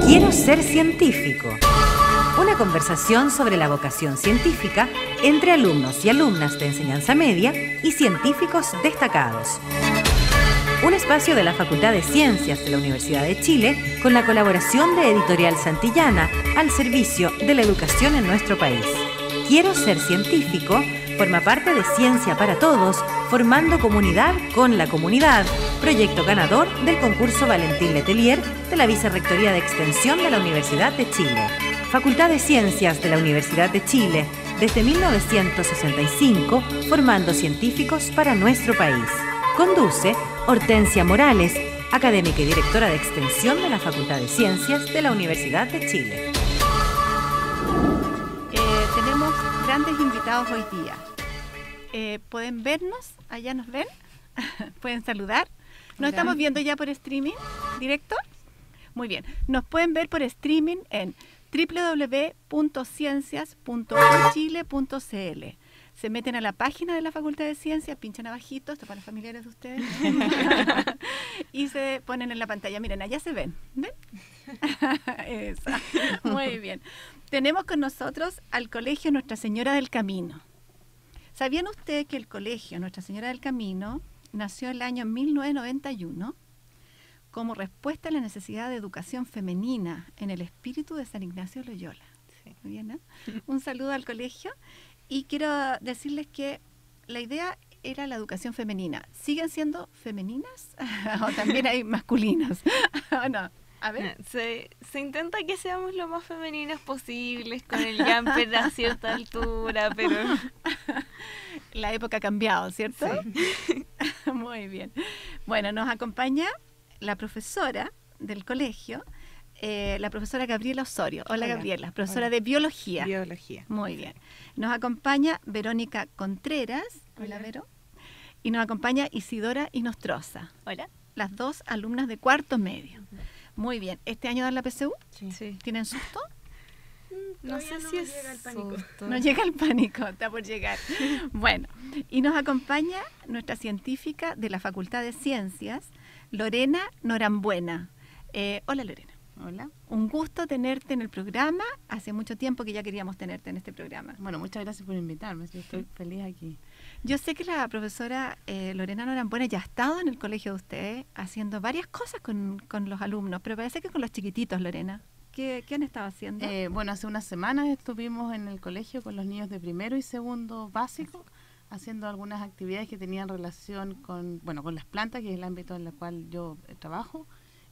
Quiero ser científico. Una conversación sobre la vocación científica entre alumnos y alumnas de enseñanza media y científicos destacados. Un espacio de la Facultad de Ciencias de la Universidad de Chile con la colaboración de Editorial Santillana al servicio de la educación en nuestro país. Quiero ser científico forma parte de Ciencia para Todos, formando comunidad con la comunidad, proyecto ganador del concurso Valentín Letelier de la Vicerrectoría de Extensión de la Universidad de Chile. Facultad de Ciencias de la Universidad de Chile, desde 1965, formando científicos para nuestro país. Conduce Hortensia Morales, académica y directora de Extensión de la Facultad de Ciencias de la Universidad de Chile. Tenemos grandes invitados hoy día. ¿Pueden vernos? ¿Allá nos ven? ¿Pueden saludar? ¿Nos estamos viendo ya por streaming directo? Muy bien. Nos pueden ver por streaming en www.ciencias.uchile.cl. Se meten a la página de la Facultad de Ciencias, pinchan abajito, esto para los familiares de ustedes, y se ponen en la pantalla. Miren, allá se ven. ¿Ven? Eso. Muy bien. Tenemos con nosotros al Colegio Nuestra Señora del Camino. ¿Sabían ustedes que el Colegio Nuestra Señora del Camino nació el año 1991 como respuesta a la necesidad de educación femenina en el espíritu de San Ignacio de Loyola? Sí. Muy bien, ¿no? Un saludo al colegio. Y quiero decirles que la idea era la educación femenina. ¿Siguen siendo femeninas? ¿O también hay masculinas? ¿O no? A ver. Se intenta que seamos lo más femeninas posibles, con el jumper a cierta altura, pero... La época ha cambiado, ¿cierto? Sí. Muy bien. Bueno, nos acompaña la profesora del colegio, la profesora Gabriela Osorio. Hola, Gabriela, profesora de Biología. Biología. Muy bien. Nos acompaña Verónica Contreras. Hola, Vero. Y nos acompaña Isidora Inostroza. Hola. Las dos alumnas de cuarto medio. Muy bien. ¿Este año dan la PSU? Sí. ¿Tienen susto? No sé si es llega el pánico. No llega el pánico, está por llegar. Bueno, y nos acompaña nuestra científica de la Facultad de Ciencias, Lorena Norambuena. Hola, Lorena. Hola. Un gusto tenerte en el programa. Hace mucho tiempo que ya queríamos tenerte en este programa. Bueno, muchas gracias por invitarme. Estoy feliz aquí. Yo sé que la profesora Lorena Norambuena ya ha estado en el colegio de ustedes haciendo varias cosas con los alumnos, pero parece que con los chiquititos, Lorena. ¿Qué han estado haciendo? Bueno, hace unas semanas estuvimos en el colegio con los niños de primero y segundo básico, haciendo algunas actividades que tenían relación con las plantas, que es el ámbito en el cual yo trabajo.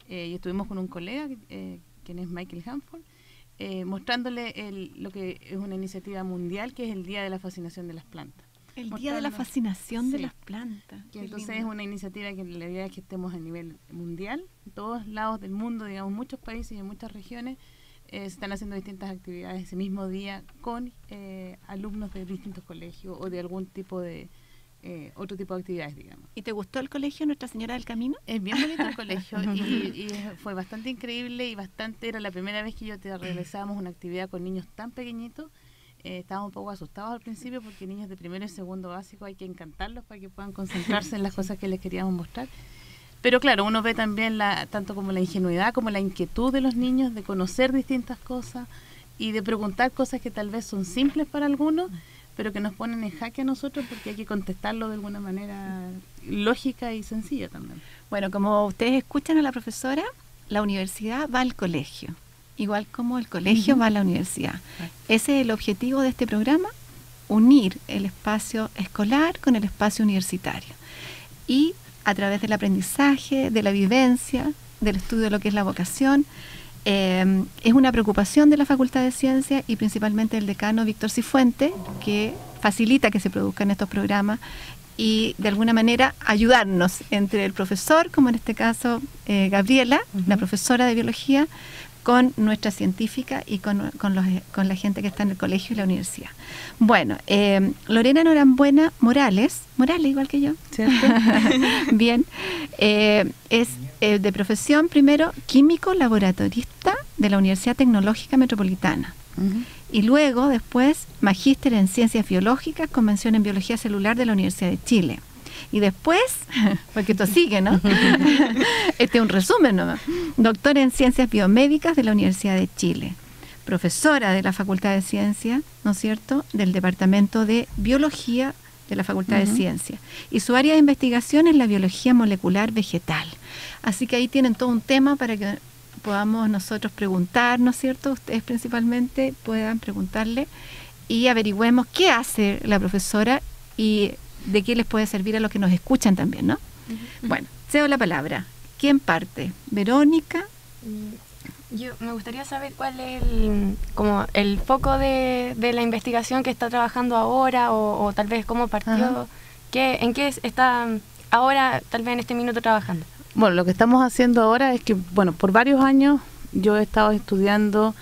Y estuvimos con un colega, quien es Michael Hanford, mostrándole lo que es una iniciativa mundial, que es el Día de la Fascinación de las Plantas. El Día de la Fascinación de las Plantas. Que entonces es una iniciativa que la idea es que estemos a nivel mundial, en todos lados del mundo, digamos, muchos países y en muchas regiones se están haciendo distintas actividades ese mismo día con alumnos de distintos colegios o de algún tipo de otro tipo de actividades, digamos. ¿Y te gustó el colegio Nuestra Señora del Camino? Es bien bonito el colegio y fue bastante increíble y era la primera vez que realizábamos una actividad con niños tan pequeñitos. Estábamos un poco asustados al principio porque niños de primero y segundo básico hay que encantarlos para que puedan concentrarse en las cosas que les queríamos mostrar. Pero claro, uno ve también tanto como la ingenuidad como la inquietud de los niños de conocer distintas cosas y de preguntar cosas que tal vez son simples para algunos, pero que nos ponen en jaque a nosotros porque hay que contestarlo de alguna manera lógica y sencilla también. Bueno, como ustedes escuchan a la profesora, la universidad va al colegio, igual como el colegio va a la universidad. Ese es el objetivo de este programa, unir el espacio escolar con el espacio universitario. Y a través del aprendizaje, de la vivencia, del estudio de lo que es la vocación, es una preocupación de la Facultad de Ciencias y principalmente del decano Víctor Cifuentes, que facilita que se produzcan estos programas y de alguna manera ayudarnos entre el profesor, como en este caso Gabriela, la profesora de Biología, con nuestra científica y con la gente que está en el colegio y la universidad. Bueno, Lorena Norambuena Morales igual que yo, ¿cierto? Bien, es de profesión primero químico laboratorista de la Universidad Tecnológica Metropolitana. Y después magíster en Ciencias Biológicas con mención en Biología Celular de la Universidad de Chile. Y después, porque esto sigue, ¿no? Este es un resumen nomás. Doctora en Ciencias Biomédicas de la Universidad de Chile. Profesora de la Facultad de Ciencias, ¿no es cierto?, del Departamento de Biología de la Facultad de Ciencias. Y su área de investigación es la biología molecular vegetal. Así que ahí tienen todo un tema para que podamos nosotros preguntar, ¿no es cierto?, ustedes principalmente puedan preguntarle y averigüemos qué hace la profesora y de qué les puede servir a los que nos escuchan también, ¿no? Bueno, cedo la palabra. ¿Quién parte? ¿Verónica? Yo me gustaría saber cuál es el foco de la investigación que está trabajando ahora o tal vez cómo partió, en qué está ahora, tal vez en este minuto trabajando. Bueno, lo que estamos haciendo ahora es que, bueno, por varios años yo he estado estudiando,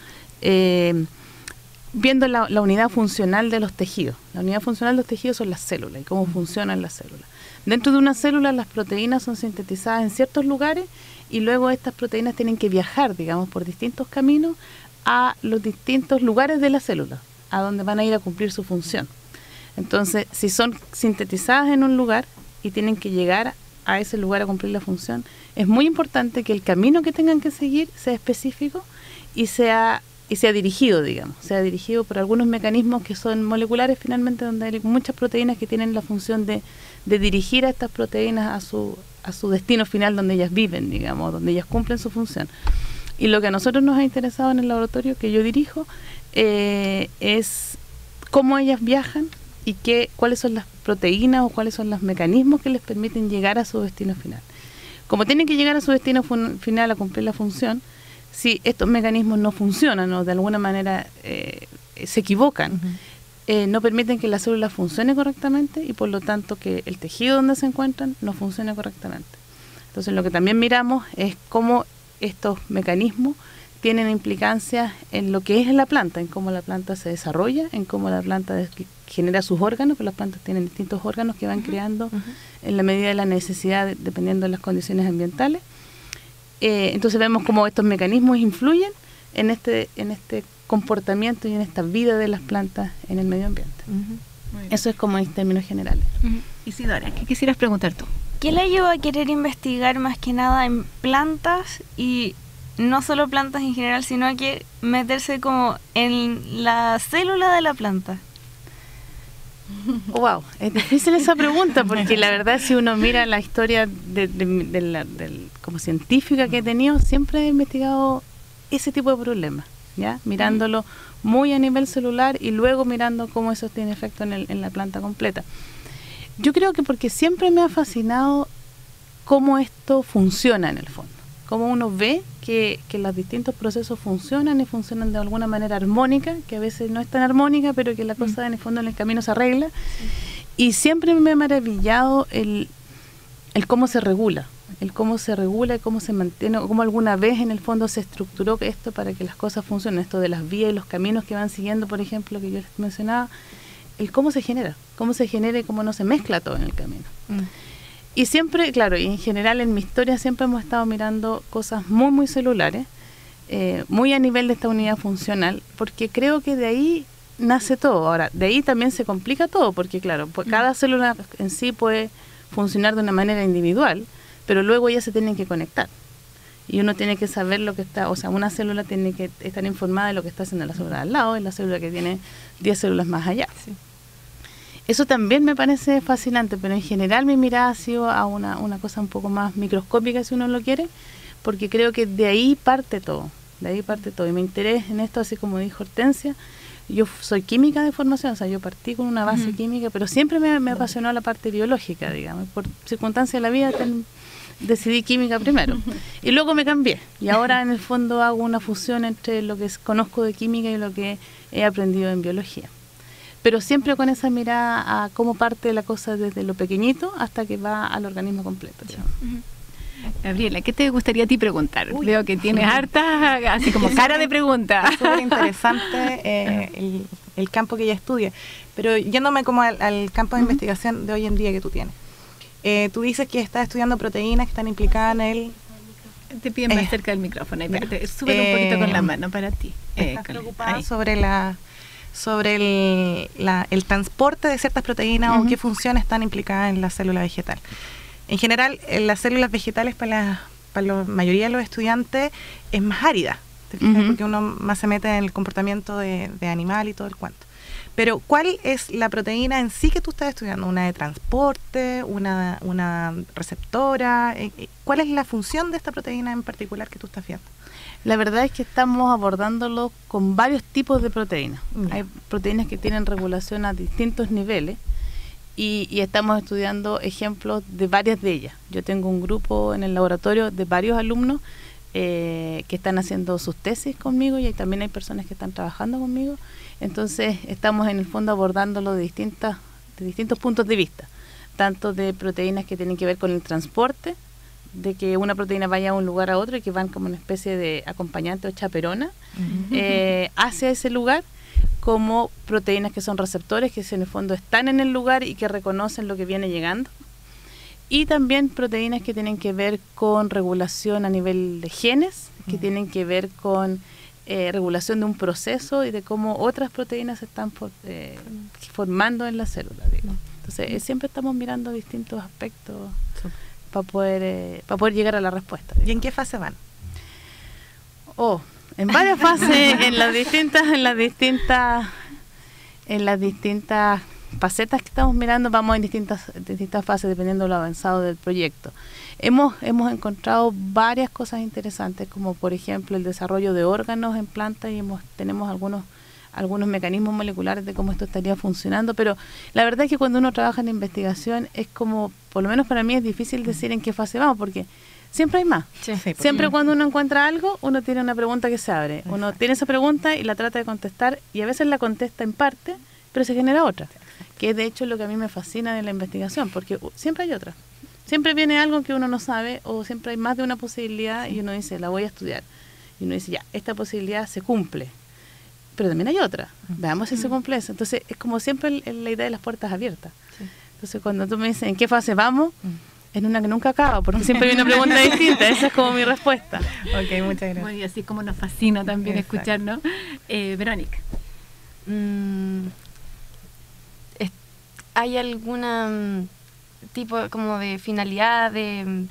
viendo la unidad funcional de los tejidos. La unidad funcional de los tejidos son las células y cómo funcionan las células. Dentro de una célula las proteínas son sintetizadas en ciertos lugares y luego estas proteínas tienen que viajar, digamos, por distintos caminos a los distintos lugares de la célula, a donde van a ir a cumplir su función. Entonces, si son sintetizadas en un lugar y tienen que llegar a ese lugar a cumplir la función, es muy importante que el camino que tengan que seguir sea específico y sea dirigido, digamos, sea dirigido por algunos mecanismos que son moleculares finalmente, donde hay muchas proteínas que tienen la función de dirigir a estas proteínas a su destino final donde ellas viven, digamos, donde ellas cumplen su función. Y lo que a nosotros nos ha interesado en el laboratorio que yo dirijo es cómo ellas viajan y cuáles son las proteínas o cuáles son los mecanismos que les permiten llegar a su destino final. Como tienen que llegar a su destino final a cumplir la función, si estos mecanismos no funcionan o de alguna manera se equivocan, no permiten que la célula funcione correctamente y por lo tanto que el tejido donde se encuentran no funcione correctamente. Entonces lo que también miramos es cómo estos mecanismos tienen implicancias en lo que es la planta, en cómo la planta se desarrolla, en cómo la planta genera sus órganos, porque las plantas tienen distintos órganos que van creando en la medida de la necesidad, dependiendo de las condiciones ambientales. Entonces vemos cómo estos mecanismos influyen en este comportamiento y en esta vida de las plantas en el medio ambiente. Eso es como en términos generales. Isidora, ¿qué quisieras preguntar tú? ¿Qué le llevó a querer investigar más que nada en plantas y no solo plantas en general, sino a que meterse como en la célula de la planta? Wow, es difícil esa pregunta porque la verdad si uno mira la historia como científica que he tenido, siempre he investigado ese tipo de problemas, ¿ya? Mirándolo muy a nivel celular y luego mirando cómo eso tiene efecto en la planta completa. Yo creo que porque siempre me ha fascinado cómo esto funciona en el fondo, cómo uno ve que los distintos procesos funcionan y funcionan de alguna manera armónica, que a veces no es tan armónica, pero que la cosa en el fondo en el camino se arregla. Y siempre me ha maravillado el cómo se regula, y cómo se mantiene, o cómo alguna vez en el fondo se estructuró esto para que las cosas funcionen, esto de las vías y los caminos que van siguiendo, por ejemplo, que yo les mencionaba, el cómo se genera y cómo no se mezcla todo en el camino. Y siempre, claro, y en general en mi historia siempre hemos estado mirando cosas muy, muy celulares, muy a nivel de esta unidad funcional, porque creo que de ahí nace todo. Ahora, de ahí también se complica todo, porque claro, pues cada célula en sí puede funcionar de una manera individual, pero luego ellas se tienen que conectar. Y uno tiene que saber lo que está, o sea, una célula tiene que estar informada de lo que está haciendo la célula de al lado y la célula que tiene 10 células más allá. Sí. Eso también me parece fascinante, pero en general mi mirada ha sido a una cosa un poco más microscópica, si uno lo quiere, porque creo que de ahí parte todo. Y mi interés en esto, así como dijo Hortensia, yo soy química de formación, o sea, yo partí con una base química, pero siempre me apasionó la parte biológica, digamos. Por circunstancias de la vida decidí química primero y luego me cambié. Y ahora en el fondo hago una fusión entre lo que conozco de química y lo que he aprendido en biología. Pero siempre con esa mirada a cómo parte la cosa desde lo pequeñito hasta que va al organismo completo. Gabriela, ¿qué te gustaría a ti preguntar? Veo que tienes harta, así como cara de pregunta. Es súper interesante el campo que ella estudia, pero yéndome como al campo de investigación de hoy en día que tú tienes. Tú dices que estás estudiando proteínas que están implicadas en el... Te piden más cerca del micrófono, súbete un poquito con la mano para ti. Estás preocupada sobre la sobre el transporte de ciertas proteínas o qué funciones están implicadas en la célula vegetal. En general, las células vegetales para la mayoría de los estudiantes es más árida, ¿te fijas? Porque uno más se mete en el comportamiento de animal y todo el cuento. Pero, ¿cuál es la proteína en sí que tú estás estudiando? ¿Una de transporte? ¿Una receptora? ¿Cuál es la función de esta proteína en particular que tú estás viendo? La verdad es que estamos abordándolo con varios tipos de proteínas. Hay proteínas que tienen regulación a distintos niveles y estamos estudiando ejemplos de varias de ellas. Yo tengo un grupo en el laboratorio de varios alumnos que están haciendo sus tesis conmigo y también hay personas que están trabajando conmigo. Entonces estamos en el fondo abordándolo de distintos puntos de vista, tanto de proteínas que tienen que ver con el transporte, de que una proteína vaya a un lugar a otro y que van como una especie de acompañante o chaperona hacia ese lugar, como proteínas que son receptores, que en el fondo están en el lugar y que reconocen lo que viene llegando. Y también proteínas que tienen que ver con regulación a nivel de genes, que tienen que ver con regulación de un proceso y de cómo otras proteínas se están formando en la célula. Entonces, siempre estamos mirando distintos aspectos para poder llegar a la respuesta. ¿Y en qué fase van? En varias fases, en las distintas facetas que estamos mirando, vamos en distintas fases dependiendo de lo avanzado del proyecto. Hemos encontrado varias cosas interesantes, como por ejemplo el desarrollo de órganos en plantas y tenemos algunos mecanismos moleculares de cómo esto estaría funcionando, pero la verdad es que cuando uno trabaja en investigación es como, por lo menos para mí es difícil decir en qué fase vamos, porque siempre hay más. Siempre cuando uno encuentra algo, uno tiene una pregunta que se abre. Uno tiene esa pregunta y la trata de contestar y a veces la contesta en parte, pero se genera otra, que es de hecho lo que a mí me fascina de la investigación, porque siempre hay otra. Siempre viene algo que uno no sabe o siempre hay más de una posibilidad y uno dice, la voy a estudiar. Y uno dice, ya, esta posibilidad se cumple. Pero también hay otra. Veamos si se cumple eso. Entonces, es como siempre la idea de las puertas abiertas. Entonces, cuando tú me dices, ¿en qué fase vamos? Es una que nunca acaba, porque siempre hay una pregunta distinta. Esa es como mi respuesta. Ok, muchas gracias. Bueno, y así como nos fascina también escucharnos. Verónica. ¿Hay alguna tipo como de finalidad de,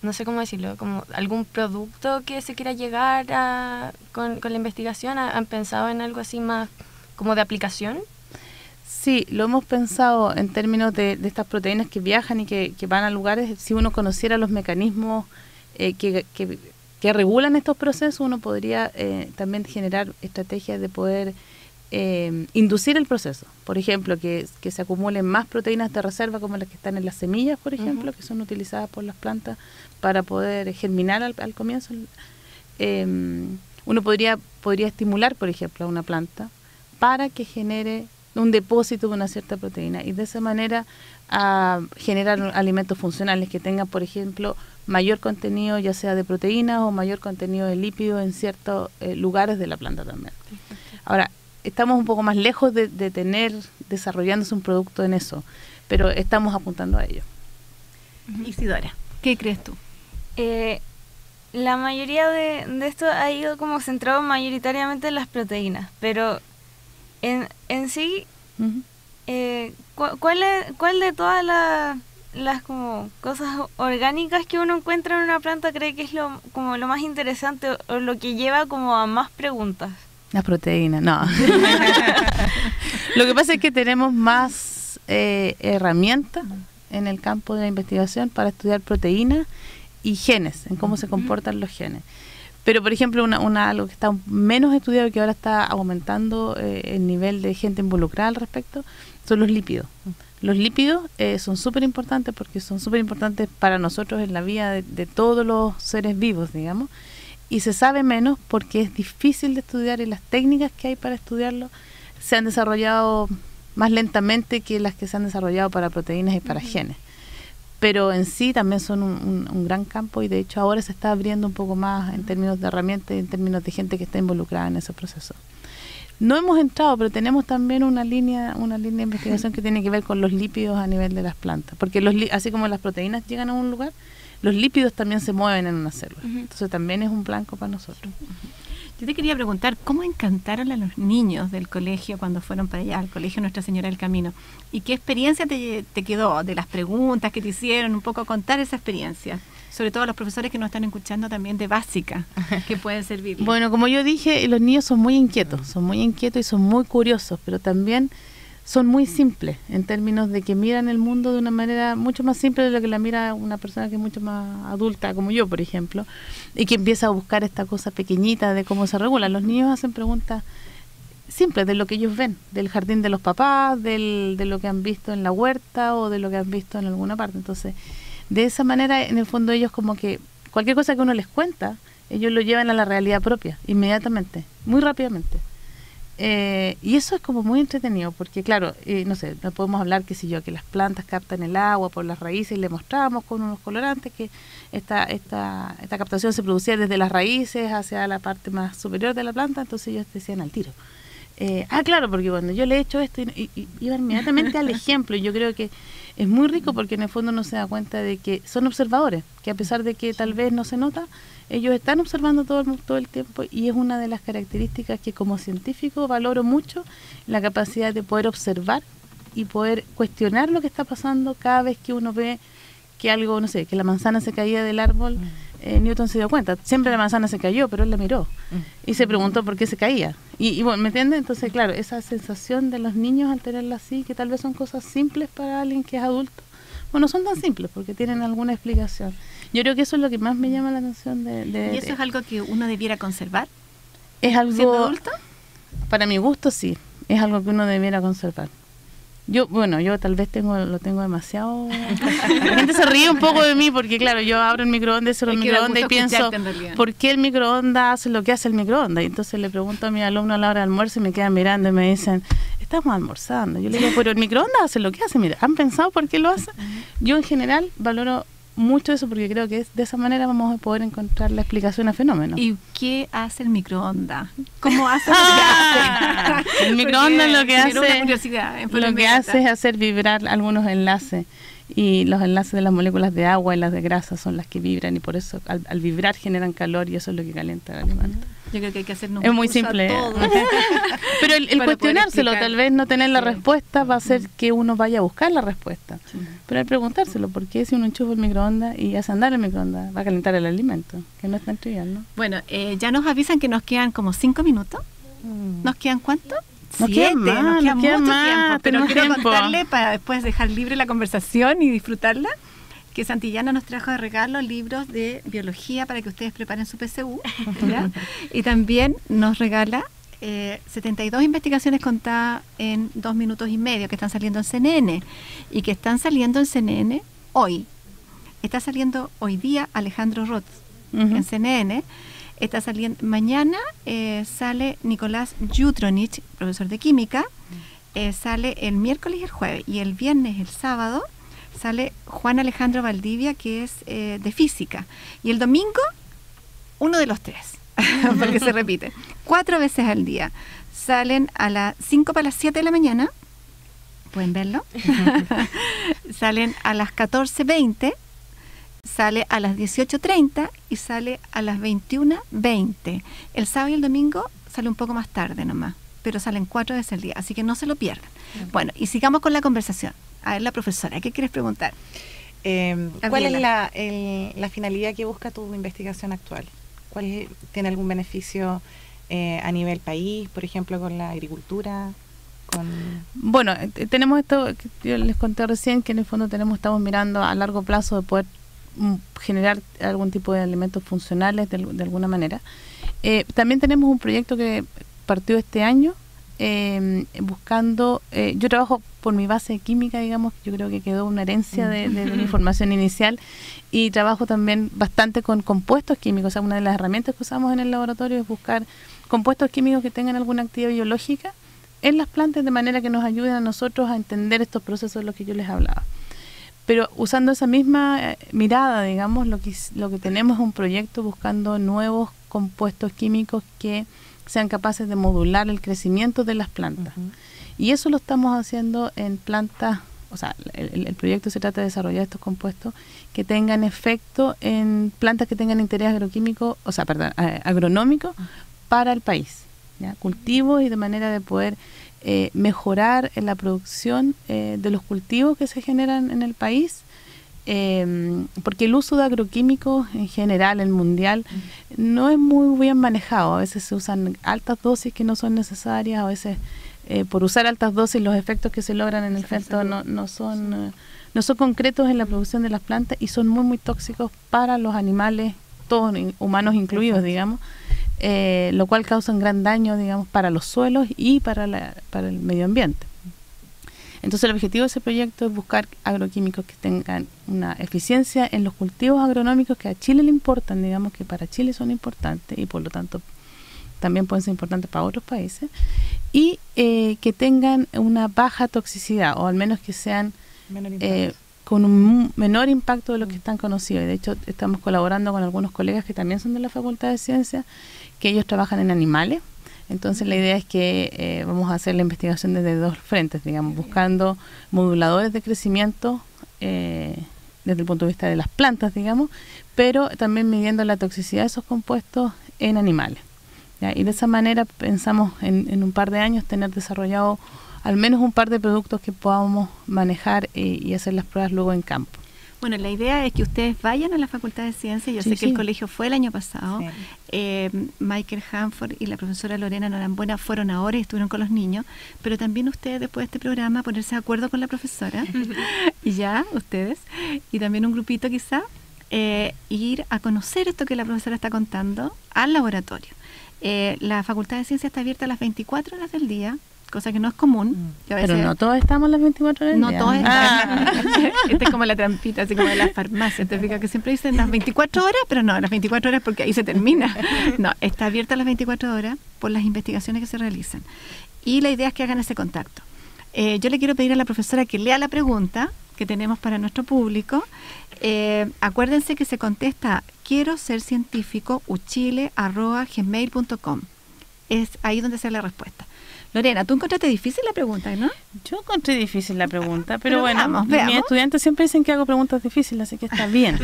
no sé cómo decirlo, como algún producto que se quiera llegar con la investigación? ¿Han pensado en algo así más como de aplicación? Sí, lo hemos pensado en términos de estas proteínas que viajan y que van a lugares. Si uno conociera los mecanismos que regulan estos procesos, uno podría también generar estrategias de poder inducir el proceso. Por ejemplo, que se acumulen más proteínas de reserva como las que están en las semillas, por ejemplo, que son utilizadas por las plantas para poder germinar al comienzo. Uno podría estimular, por ejemplo, a una planta para que genere un depósito de una cierta proteína y de esa manera generar alimentos funcionales que tengan, por ejemplo, mayor contenido ya sea de proteínas o mayor contenido de lípidos en ciertos lugares de la planta también. Ahora, estamos un poco más lejos de tener desarrollándose un producto en eso, pero estamos apuntando a ello. Isidora, ¿qué crees tú? La mayoría de esto ha ido como centrado mayoritariamente en las proteínas, pero en sí, ¿cuál de todas las como cosas orgánicas que uno encuentra en una planta cree que es como lo más interesante o lo que lleva como a más preguntas? Las proteínas, no. Lo que pasa es que tenemos más herramientas en el campo de la investigación para estudiar proteínas y genes, en cómo se comportan los genes. Pero, por ejemplo, algo que está menos estudiado y que ahora está aumentando el nivel de gente involucrada al respecto, son los lípidos. Los lípidos son súper importantes porque son súper importantes para nosotros en la vida de todos los seres vivos, digamos. Y se sabe menos porque es difícil de estudiar y las técnicas que hay para estudiarlo se han desarrollado más lentamente que las que se han desarrollado para proteínas y para genes. Pero en sí también son un gran campo y de hecho ahora se está abriendo un poco más en términos de herramientas y en términos de gente que está involucrada en ese proceso. No hemos entrado, pero tenemos también una línea de investigación que tiene que ver con los lípidos a nivel de las plantas, porque así como las proteínas llegan a un lugar, los lípidos también se mueven en una célula. Entonces también es un blanco para nosotros. Yo te quería preguntar, ¿cómo encantaron a los niños del colegio cuando fueron para allá, al colegio Nuestra Señora del Camino? ¿Y qué experiencia te quedó de las preguntas que te hicieron? Un poco contar esa experiencia. Sobre todo a los profesores que nos están escuchando también de básica, que pueden servir. Bueno, como yo dije, los niños son muy inquietos y son muy curiosos, pero también son muy simples en términos de que miran el mundo de una manera mucho más simple de lo que la mira una persona que es mucho más adulta, como yo, por ejemplo, y que empieza a buscar esta cosa pequeñita de cómo se regula. Los niños hacen preguntas simples de lo que ellos ven, del jardín de los papás, de lo que han visto en la huerta o de lo que han visto en alguna parte. Entonces, de esa manera, en el fondo, ellos como que cualquier cosa que uno les cuenta, ellos lo llevan a la realidad propia, inmediatamente, muy rápidamente. Y eso es como muy entretenido, porque claro, no sé, no podemos hablar, qué sé yo, que las plantas captan el agua por las raíces y le mostramos con unos colorantes que esta captación se producía desde las raíces hacia la parte más superior de la planta, entonces ellos decían al tiro. Claro, porque cuando yo le he hecho esto, y iban inmediatamente al ejemplo, y yo creo que es muy rico porque en el fondo uno se da cuenta de que son observadores, que a pesar de que tal vez no se nota, ellos están observando todo el tiempo, y es una de las características que como científico valoro mucho, la capacidad de poder observar y poder cuestionar lo que está pasando cada vez que uno ve que algo, no sé, que la manzana se caía del árbol. Newton se dio cuenta, siempre la manzana se cayó, pero él la miró y se preguntó por qué se caía. Y bueno, ¿me entiendes? Entonces, claro, esa sensación de los niños al tenerla así, que tal vez son cosas simples para alguien que es adulto, bueno, son tan simples porque tienen alguna explicación. Yo creo que eso es lo que más me llama la atención ¿Y eso es algo que uno debiera conservar? Es algo, ¿siendo adulto? Para mi gusto, sí, es algo que uno debiera conservar. Yo tal vez lo tengo demasiado. La gente se ríe un poco de mí porque, claro, yo abro el microondas, cierro el microondas y pienso, ¿por qué el microondas hace lo que hace el microondas? Y entonces le pregunto a mis alumnos a la hora de almuerzo y me quedan mirando y me dicen, estamos almorzando. Yo le digo, pero el microondas hace lo que hace. Mira, ¿han pensado por qué lo hace? Yo en general valoro mucho eso porque creo que de esa manera vamos a poder encontrar la explicación a fenómenos. ¿Y qué hace el microondas? ¿Cómo hace lo que hace? El microondas lo que hace es hacer vibrar algunos enlaces, y los enlaces de las moléculas de agua y las de grasa son las que vibran, y por eso al vibrar generan calor, y eso es lo que calienta el alimento. Yo creo que hay que hacernos es muy simple. Pero el cuestionárselo, tal vez no tener la respuesta va a hacer que uno vaya a buscar la respuesta. Pero al preguntárselo, ¿por qué si uno enchufa el microondas y hace andar el microondas va a calentar el alimento? Que no es tan trivial, ¿no? Bueno, ya nos avisan que nos quedan como 5 minutos. ¿Nos quedan cuánto? Nos quedan mucho tiempo, pero quiero tiempo. contarle para después dejar libre la conversación y disfrutarla, que Santillana nos trajo de regalo libros de biología para que ustedes preparen su PSU, ¿ya? Y también nos regala 72 investigaciones contadas en 2 minutos y medio que están saliendo en CNN y que están saliendo en CNN hoy. Está saliendo hoy día Alejandro Roth en CNN. Está saliendo mañana, sale Nicolás Jutronich, profesor de química, sale el miércoles y el jueves, y el viernes, el sábado, sale Juan Alejandro Valdivia, que es de física, y el domingo, uno de los 3, porque se repite, 4 veces al día. Salen a las 5 para las 7 de la mañana, pueden verlo, salen a las 14:20, sale a las 18:30 y sale a las 21:20. El sábado y el domingo sale un poco más tarde nomás, pero salen 4 veces al día, así que no se lo pierdan. Bueno, y sigamos con la conversación. A ver, la profesora, ¿qué quieres preguntar? ¿Cuál es la finalidad que busca tu investigación actual? ¿Tiene algún beneficio a nivel país, por ejemplo, con la agricultura? Bueno, tenemos esto que yo les conté recién, que en el fondo estamos mirando a largo plazo de poder generar algún tipo de alimentos funcionales de alguna manera. También tenemos un proyecto que partió este año buscando, yo trabajo por mi base química, digamos, yo creo que quedó una herencia de mi formación inicial, y trabajo también bastante con compuestos químicos. O sea, una de las herramientas que usamos en el laboratorio es buscar compuestos químicos que tengan alguna actividad biológica en las plantas, de manera que nos ayuden a nosotros a entender estos procesos de los que yo les hablaba. Pero usando esa misma mirada, digamos, lo que tenemos es un proyecto buscando nuevos compuestos químicos que sean capaces de modular el crecimiento de las plantas. Y eso lo estamos haciendo en plantas o sea, el proyecto se trata de desarrollar estos compuestos que tengan efecto en plantas que tengan interés agroquímico, o sea, perdón, agronómico para el país, ¿ya? Cultivos y de manera de poder mejorar en la producción de los cultivos que se generan en el país, porque el uso de agroquímicos en general, el mundial, no es muy bien manejado. A veces se usan altas dosis que no son necesarias, a veces por usar altas dosis los efectos que se logran en el efecto no son concretos en la producción de las plantas y son muy tóxicos para los animales, todos humanos incluidos, digamos, lo cual causa un gran daño, digamos, para los suelos y para el medio ambiente. Entonces el objetivo de ese proyecto es buscar agroquímicos que tengan una eficiencia en los cultivos agronómicos que a Chile le importan, digamos que para Chile son importantes y por lo tanto también pueden ser importantes para otros países, y que tengan una baja toxicidad, o al menos que sean con un menor impacto de lo que están conocidos. Y de hecho estamos colaborando con algunos colegas que también son de la Facultad de Ciencias, que ellos trabajan en animales. Entonces la idea es que vamos a hacer la investigación desde dos frentes, digamos, buscando moduladores de crecimiento desde el punto de vista de las plantas, digamos, pero también midiendo la toxicidad de esos compuestos en animales, ¿ya? Y de esa manera pensamos en un par de años tener desarrollado al menos un par de productos que podamos manejar y hacer las pruebas luego en campo. Bueno, la idea es que ustedes vayan a la Facultad de Ciencias. Yo sé que el colegio fue el año pasado. Michael Hanford y la profesora Lorena Norambuena fueron ahora y estuvieron con los niños, pero también ustedes después de este programa ponerse de acuerdo con la profesora y ya, ustedes, y también un grupito quizá, ir a conocer esto que la profesora está contando al laboratorio. La Facultad de Ciencias está abierta a las 24 horas del día, cosa que no es común. Pero no todos estamos las 24 horas del día. No todos estamos. Esta es como la trampita, así como de las farmacias. Te fijas que siempre dicen las 24 horas, pero no, las 24 horas porque ahí se termina. No, está abierta las 24 horas por las investigaciones que se realizan. Y la idea es que hagan ese contacto. Yo le quiero pedir a la profesora que lea la pregunta que tenemos para nuestro público. Acuérdense que se contesta quiero ser científico uchile@gmail.com. Es ahí donde sale la respuesta. Lorena, tú encontraste difícil la pregunta, ¿no? Yo encontré difícil la pregunta, pero bueno, veamos. Mis estudiantes siempre dicen que hago preguntas difíciles, así que está bien.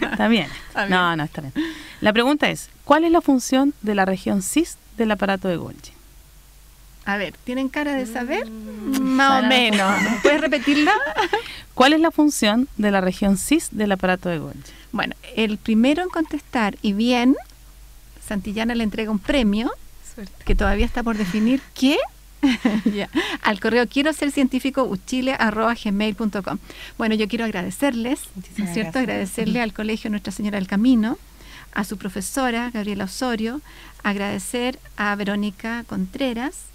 Está bien. No, está bien. La pregunta es, ¿cuál es la función de la región cis del aparato de Golgi? A ver, ¿tienen cara de saber? Más o menos. ¿Puedes repetirla? ¿Cuál es la función de la región cis del aparato de Golgi? Bueno, el primero en contestar y bien, Santillana le entrega un premio que todavía está por definir qué al correo quiero ser científico uchile@gmail.com. Bueno, yo quiero agradecerles, ¿no es cierto? Agradecerle al Colegio Nuestra Señora del Camino, a su profesora Gabriela Osorio, agradecer a Verónica Contreras,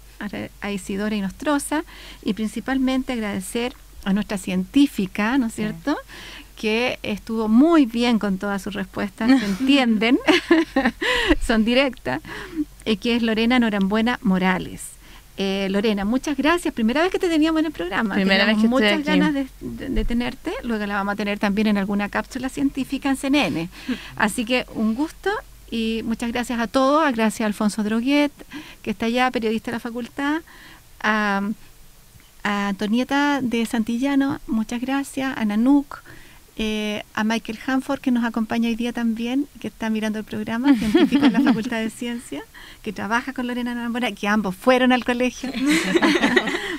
a Isidora Inostroza y principalmente agradecer a nuestra científica, ¿no es cierto?, que estuvo muy bien con todas sus respuestas, se entienden, son directas, que es Lorena Norambuena Morales. Lorena, muchas gracias. Primera vez que te teníamos en el programa. Primera vez que muchas estoy aquí. ganas de tenerte. Luego la vamos a tener también en alguna cápsula científica en CNN. Así que un gusto y muchas gracias a todos. Gracias a Alfonso Droguet, que está allá, periodista de la facultad. A Antonieta de Santillano, muchas gracias. A Nanuk. A Michael Hanford, que nos acompaña hoy día también, que está mirando el programa, científico en la Facultad de Ciencias, que trabaja con Lorena Norambuena, que ambos fueron al colegio.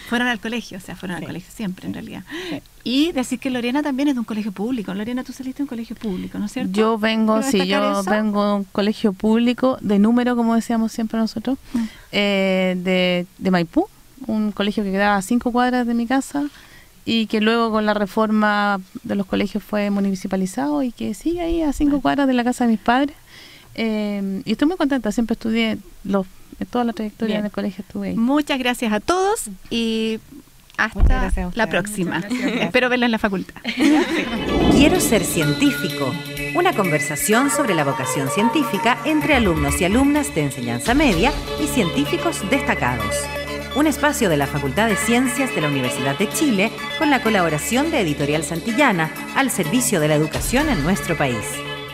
Fueron al colegio siempre en realidad. Sí. Y decir que Lorena también es de un colegio público. Lorena, tú saliste de un colegio público, ¿no es cierto? Yo vengo de un colegio público de número, como decíamos siempre nosotros, de Maipú, un colegio que quedaba a 5 cuadras de mi casa, y que luego con la reforma de los colegios fue municipalizado y que sigue ahí a 5 cuadras de la casa de mis padres. Y estoy muy contenta, siempre estudié toda la trayectoria en el colegio estuve ahí. Muchas gracias a todos y hasta la próxima. Espero verla en la facultad. Quiero ser científico. Una conversación sobre la vocación científica entre alumnos y alumnas de enseñanza media y científicos destacados. Un espacio de la Facultad de Ciencias de la Universidad de Chile con la colaboración de Editorial Santillana al servicio de la educación en nuestro país.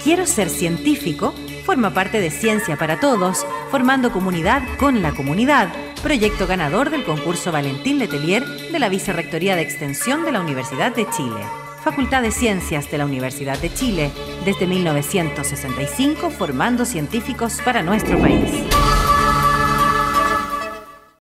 Quiero ser científico forma parte de Ciencia para Todos, formando comunidad con la comunidad, proyecto ganador del concurso Valentín Letelier de la Vicerrectoría de Extensión de la Universidad de Chile. Facultad de Ciencias de la Universidad de Chile, desde 1965 formando científicos para nuestro país.